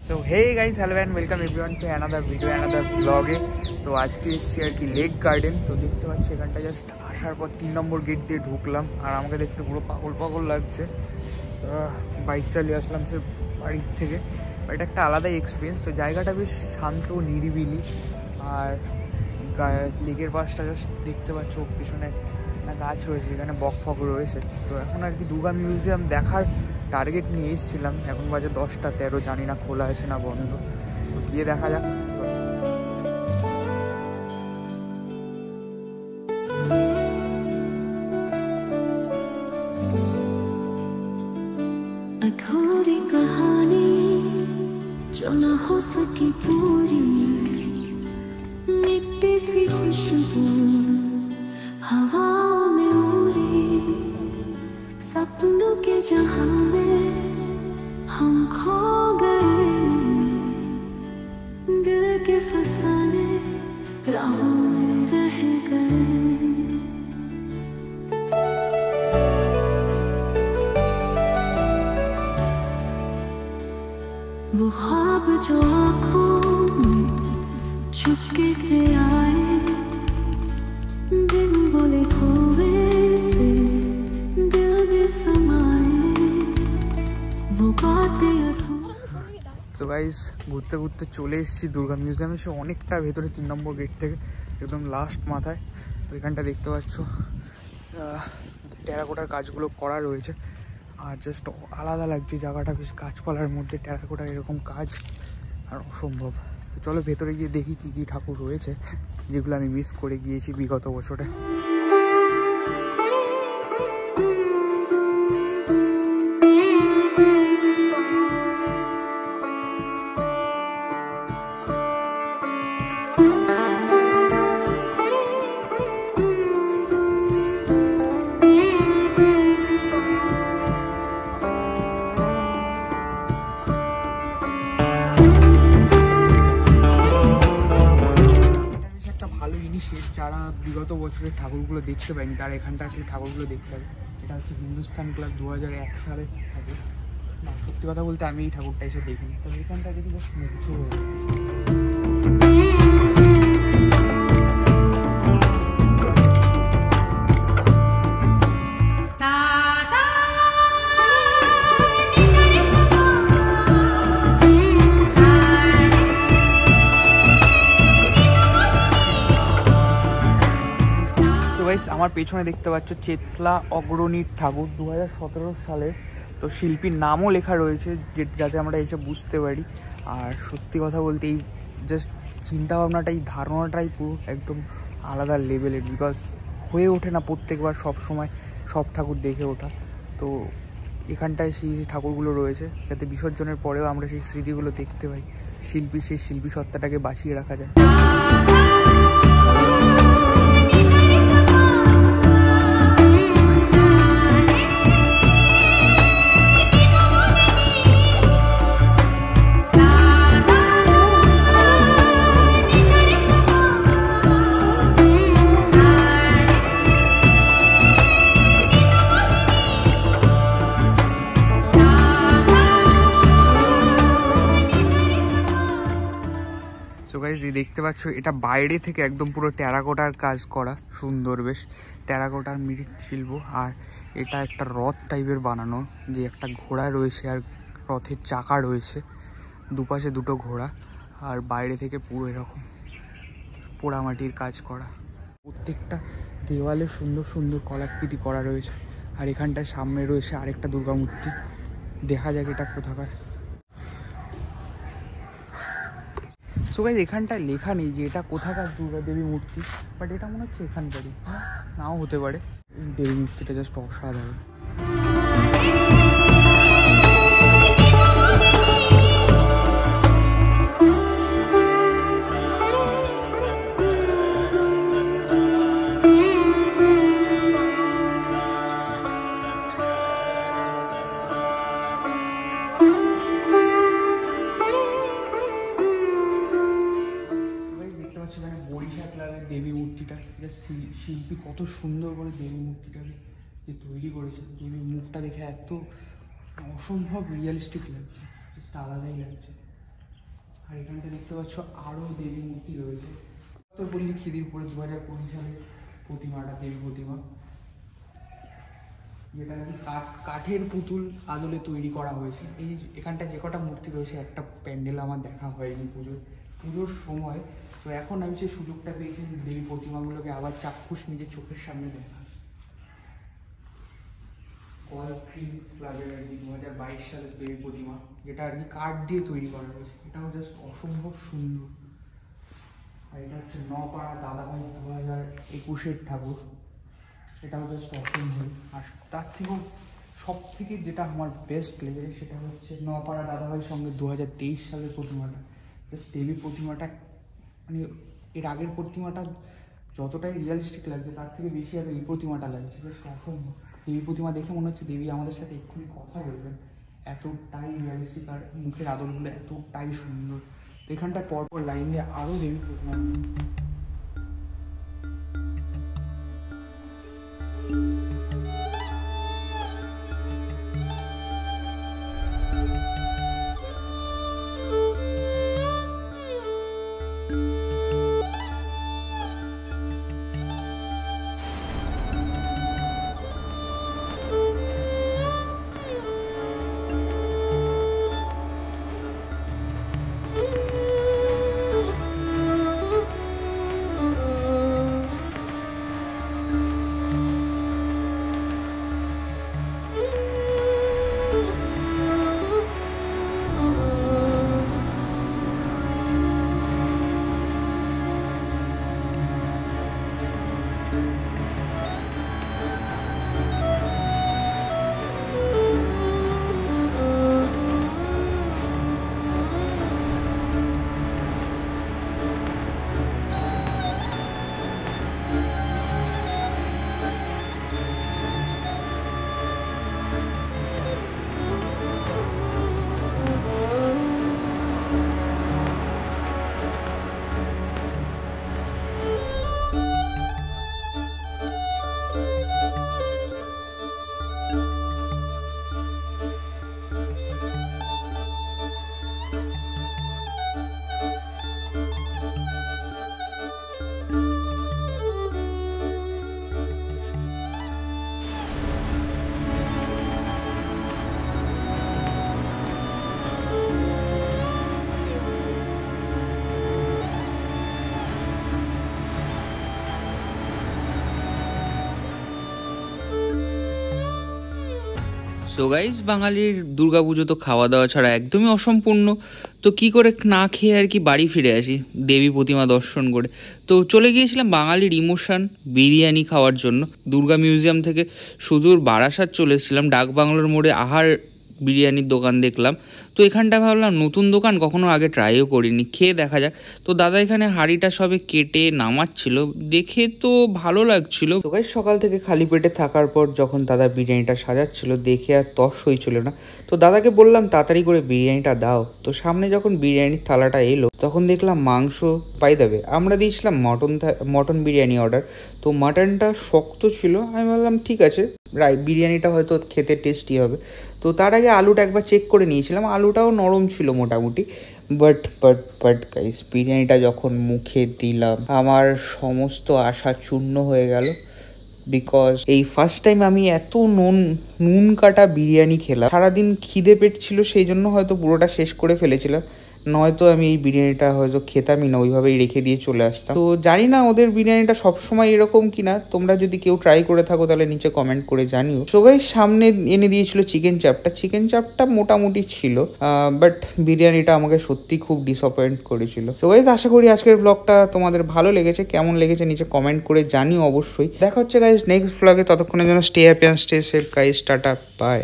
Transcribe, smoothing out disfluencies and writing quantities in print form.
So hey guys, hello and welcome everyone to another video another ब्लॉगे। तो आज के এসেছি আর কি লেক গার্ডেন। তো দেখতে পাচ্ছি এখানটা জাস্ট আসার পর 3 নম্বর গেট দিয়ে ঢুকলাম আর আমাকে দেখতে পুরো পাগল পাগল লাগছে। বাইক চালিয়ে আসলাম সে বাড়ির থেকে, এটা একটা আলাদাই এক্সপিরিয়েন্স। তো জায়গাটা বেশ শান্ত নিরিবিলি আর লেকের পাশটা জাস্ট দেখতে পাচ্ছ পিছনে না গাছ রয়েছে, এখানে বক ফক রয়েছে। তো এখন আর কি দুর্গা মিউজিয়াম দেখার টার্গেট নিয়ে এসেছিলাম। এখন বাজে 10টা 13, জানি না খোলা আছে না বন্ধ, তো গিয়ে দেখা যাক। अधूरी कहानी जो न हो सकी पूरी, मिट्टी सी खुशबू हवाओं में उड़ी, सपनों के जहां में हम खो गए, दिल के फसाने राहों में रह गए। वो ख्वाब जो आँखों में चुपके से आए, दिन बोले खोए से दिल में समाए, वो बातें সো গাইস, ঘুরতে ঘুরতে চলে এসেছি দুর্গা মিউজিয়ামে। সে অনেকটা ভেতরে 3 নম্বর গেট থেকে একদম লাস্ট মাথায়। তো এখানটা দেখতে পাচ্ছ টেরাকোটার কাজগুলো করা রয়েছে আর জাস্ট আলাদা লাগছে জায়গাটা, বেশ গাছপালার মধ্যে টেরাকোটার এরকম কাজ আর অসম্ভব। তো চলো ভেতরে গিয়ে দেখি কী কী ঠাকুর রয়েছে যেগুলো আমি মিস করে গিয়েছি বিগত বছরে। যারা বিগত বছরের ঠাকুরগুলো দেখতে পায়নি তারা এখানটা আসলে ঠাকুরগুলো দেখতে পাবে। এটা হচ্ছে হিন্দুস্তান ক্লাব 2001 সালে ঠাকুর। না, সত্যি কথা বলতে আমি এই ঠাকুরটা এসে দেখিনি, তো এখানটা দেখি বেশ মুগ্ধ হয়ে আমার পেছনে দেখতে পাচ্ছ চেতলা অগ্রণীর ঠাকুর 2017 সালের। তো শিল্পীর নামও লেখা রয়েছে যাতে আমরা এসে বুঝতে পারি। আর সত্যি কথা বলতে এই জাস্ট চিন্তাভাবনাটা, এই ধারণাটাই পুরো একদম আলাদা লেভেলের, বিকজ হয়ে ওঠে না প্রত্যেকবার সব সময় সব ঠাকুর দেখে ওঠা। তো এখানটায় সেই ঠাকুরগুলো রয়েছে যাতে বিসর্জনের পরেও আমরা সেই স্মৃতিগুলো দেখতে পাই, সেই শিল্পী সত্তাটাকে বাঁচিয়ে রাখা যায়। দেখতে পাচ্ছ এটা বাইরে থেকে একদম পুরো টেরাকোটার কাজ করা, সুন্দর বেশ টেরাকোটার মৃৎশিল্প। আর এটা একটা রথ টাইপের বানানো, যে একটা ঘোড়া রয়েছে আর রথের চাকা রয়েছে, দুপাশে দুটো ঘোড়া। আর বাইরে থেকে পুরো এরকম পোড়ামাটির কাজ করা, প্রত্যেকটা দেওয়ালে সুন্দর সুন্দর কলাকৃতি করা রয়েছে। আর এখানটায় সামনে রয়েছে আরেকটা দুর্গা মূর্তি, দেখা যাক এটা কোথাকার। সো গাইস, এখানটায় লেখা নেই যে এটা কোথাকার দুর্গা দেবী মূর্তি, বাট এটা মনে হচ্ছে এখানকারই, নাও হতে পারে। দেবী মূর্তিটা জাস্ট অসাধারণ। দেবী মূর্তিটা শিল্পী কত সুন্দর করে দেবী মূর্তিটাকে যে তৈরি করেছে, দেবীর মুখটা দেখে এত অসম্ভব রিয়েলিস্টিক লাগছে, আলাদাই লাগছে। আর এখানটা দেখতে পাচ্ছ আরও দেবী মূর্তি রয়েছে। তো বললি খিদিরপুরে 2020 সালের প্রতিমাটা, দেবী প্রতিমা, যেটা নাকি কাঠের পুতুল আদলে তৈরি করা হয়েছে। এই এখানটা যে কটা মূর্তি রয়েছে, একটা প্যান্ডেল আমার দেখা হয়নি পুজোর সময়। তো এখন আমি সেই সুযোগটা পেয়েছি দেবী প্রতিমাগুলোকে আবার চাক্ষুষ নিজের চোখের সামনে দেখা। ক্লাবের আর কি 2022 সালের দেবী প্রতিমা, যেটা আর কি কাঠ দিয়ে তৈরি করা হয়েছে, এটাও জাস্ট অসম্ভব সুন্দর। আর এটা হচ্ছে নপাড়া দাদাভাই 2021 ঠাকুর, এটাও জাস্ট অসম্ভব। আর তার থেকেও সব থেকে যেটা আমার বেস্ট লেগেছে সেটা হচ্ছে নপাড়া দাদাভাইয়ের সঙ্গে 2023 সালের প্রতিমাটা। জাস্ট দেবী প্রতিমাটা মানে এর আগের প্রতিমাটা যতটাই রিয়েলিস্টিক লাগছে তার থেকে বেশি আর এই প্রতিমাটা লাগছে, জাস্ট অসম্ভব। দেবী প্রতিমা দেখে মনে হচ্ছে দেবী আমাদের সাথে এক্ষুনি কথা বলবেন, এতটাই রিয়েলিস্টিক আর মুখের আদলগুলো এতটাই সুন্দর। তো এখানটায় পরপর লাইন দিয়ে আরও দেবী প্রতিমা। সো গাইজ, বাঙালির দুর্গাপুজো তো খাওয়া দাওয়া ছাড়া একদমই অসম্পূর্ণ। তো কি করে না খেয়ে আর কি বাড়ি ফিরে আসি দেবী প্রতিমা দর্শন করে। তো চলে গিয়েছিলাম বাঙালির ইমোশন বিরিয়ানি খাওয়ার জন্য। দুর্গা মিউজিয়াম থেকে সুদূর বারাসাত চলে এসেছিলাম, ডাক বাংলোর মোড়ে আহার বিরিয়ানির দোকান দেখলাম। তো এখানটা ভাবলাম নতুন দোকান, কখনো আগে ট্রাইও করিনি, খেয়ে দেখা যাক। তো দাদা এখানে হাঁড়িটা সবে কেটে নামাচ্ছিল, দেখে তো ভালো লাগছিল। তো গাইস, সকাল থেকে খালি পেটে থাকার পর যখন দাদা বিরিয়ানিটা সাজাচ্ছিল দেখে আর তস হইছিল না। তো দাদাকে বললাম তাড়াতাড়ি করে বিরিয়ানিটা দাও। তো সামনে যখন বিরিয়ানির থালাটা এলো তখন দেখলাম মাংস পাই দেবে। আমরা দিয়েছিলাম মটন বিরিয়ানি অর্ডার। তো মাটনটা শক্ত ছিল, আমি বললাম ঠিক আছে, বিরিয়ানিটা হয়তো খেতে টেস্টি হবে। তো তার আগে আলুটা একবার চেক করে নিয়েছিলাম, আলুটাও নরম ছিল মোটামুটি। বাট গাইস, বিরিয়ানিটা যখন মুখে দিলাম আমার সমস্ত আশা চূর্ণ হয়ে গেল। বিকজ এই ফার্স্ট টাইম আমি এত নুন কাটা বিরিয়ানি খেলাম। সারাদিন খিদে পেট ছিল, সেই জন্য হয়তো পুরোটা শেষ করে ফেলেছিলাম, নয়তো আমি এই বিরিয়ানিটা হয়তো খেতামই না, ওইভাবেই রেখে দিয়ে চলে আসতাম। তো জানি না ওদের বিরিয়ানিটা সবসময় এরকম কিনা, তোমরা যদি কেউ ট্রাই করে থাকো তাহলে নিচে কমেন্ট করে জানিও। সবাই সামনে এনে দিয়েছিল চিকেন চাপটা মোটামুটি ছিল, বাট বিরিয়ানিটা আমাকে সত্যি খুব ডিসঅ্যাপয়েন্ট করেছিল। সো গাইস, আশা করি আজকের ব্লগটা তোমাদের ভালো লেগেছে। কেমন লেগেছে নিচে কমেন্ট করে জানিও অবশ্যই। দেখা হচ্ছে গাইস নেক্সট ব্লগে, ততক্ষণের জন্য stay happy and stay safe guys, tata by.